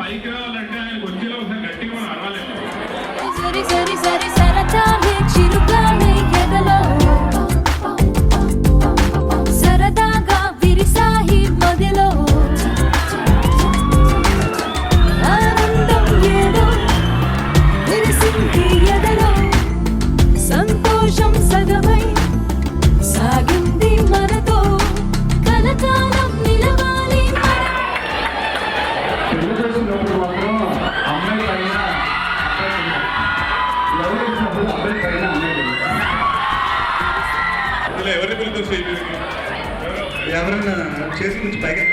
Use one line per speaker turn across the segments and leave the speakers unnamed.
పైకి రావాలంటే ఆయన వచ్చేలా ఒకసారి గట్టిగా మనం అరవాలేదు.
సరి సరి సరి సరదాలే చిరుగాలే ఎదలో సరదాగా విరిసాయి మదిలో ఆనందం ఏదో విరిసింది ఎదలో సంతోషం సగమై సాగింది మనతో కలకాలం నిలవాలి
ఎవరిని పిలుద్దాం స్టేజ్
ఎవరైనా చేసి నుంచి పైగా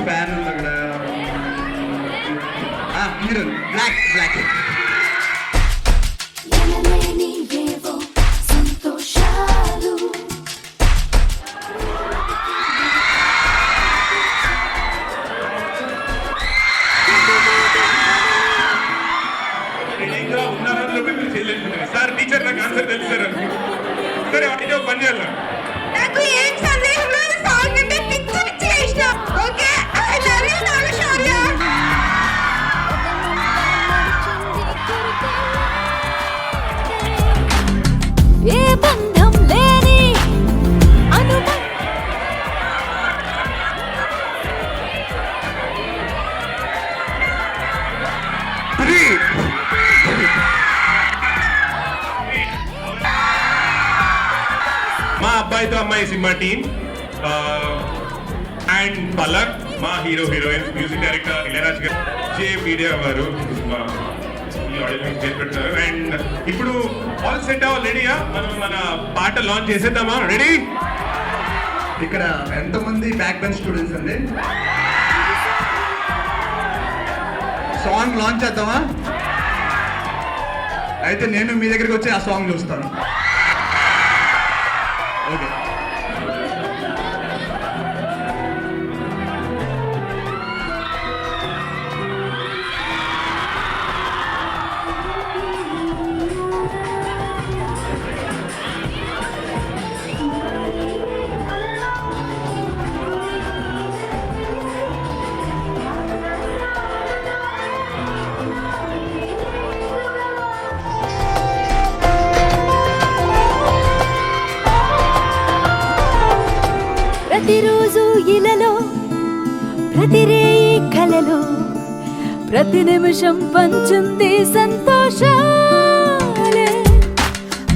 ఫ్యాన్ ఉంది అక్కడ హీరో బ్లాక్ బ్లాక్
ఎనలేని ఏవో సంతోషాలు
ఇంకా ఉన్నారని చెప్పి మీరు చేయలేకపోతున్నారు. సార్ టీచర్ నాకు ఆన్సర్ తెలుసు సార్. సరే వాటికి ఒక పని చేయాలి.
నాకు ఏం సందేహం లేదు. సాంగ్ అంటే పిచ్చి పిచ్చి ఇష్టం. Okay I love you Nagashaurya.
ఏ బంధం లేని అనుబంధం
మా అబ్బాయితో అమ్మాయి సినిమా టీమ్ అండ్ పలక్ మా hero heroines, music director Ilaiyaraaja గారు, జే మీడియా వారు ఈ ఆడియన్స్ చేసి పెడతారు. అండ్ ఇప్పుడు ఆల్ సెట్ రెడీయా? మనం మన పాట లాంచ్ చేసేద్దామా? రెడీ?
ఇక్కడ ఎంతమంది బ్యాక్ బెంచ్ స్టూడెంట్స్ అండి? సాంగ్ లాంచ్ చేద్దామా? అయితే నేను మీ దగ్గరికి వచ్చి ఆ సాంగ్ చూస్తాను. ఓకే.
ప్రతిరోజు ఇలలో ప్రతిరేయి కలలో ప్రతి నిమిషం పంచుంది సంతోషాలే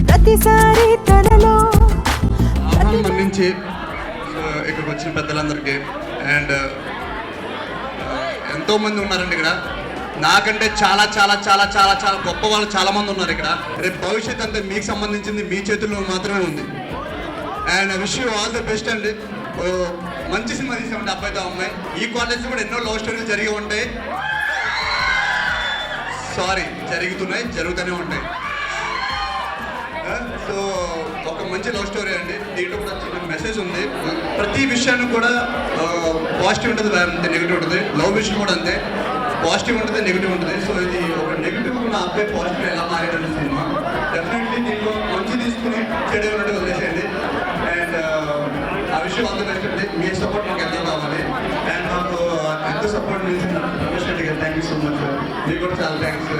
ప్రతిసారి తనలో
ఆహ్వానం నుంచి ఇక్కడికి వచ్చిన పెద్దలందరికీ అండ్ ఎంతోమంది ఉన్నారండి ఇక్కడ. నాకంటే చాలా చాలా చాలా చాలా చాలా గొప్ప వాళ్ళు చాలామంది ఉన్నారు ఇక్కడ. రేపు భవిష్యత్ అంతా మీకు సంబంధించింది మీ చేతుల్లో మాత్రమే ఉంది. And wish you all the best అండి. మంచి సినిమా తీసామండి అబ్బాయితో అమ్మాయి. ఈ కాలేజ్ కూడా ఎన్నో లవ్ స్టోరీలు జరిగి ఉంటాయి. సారీ, జరుగుతూనే ఉంటాయి. సో ఒక మంచి లవ్ స్టోరీ అండి. దీంట్లో కూడా చిన్న మెసేజ్ ఉంది. ప్రతి విషయాన్ని కూడా పాజిటివ్ ఉంటుంది, నెగిటివ్ ఉంటుంది. లవ్ విషయం కూడా అంతే, పాజిటివ్ ఉంటుంది, నెగిటివ్ ఉంటుంది. సో ఇది ఒక నెగిటివ్ ఉన్న అబ్బాయి పాజిటివ్ ఎలా మారేదండి సినిమా. డెఫినెట్లీ దీంట్లో మంచి తీసుకుని చెడు ఉన్నట్టు వదిలేసేయండి. అండ్ ఆ విషయం అంత బెస్ట్ అండి. మీ సపోర్ట్ మాకు ఎంతో కావాలి. అండ్ మాకు ఎంతో సపోర్ట్ చేసిన రమేష్ రెడ్డి గారు, థ్యాంక్ యూ సో మచ్. మీకు కూడా చాలా థ్యాంక్స్.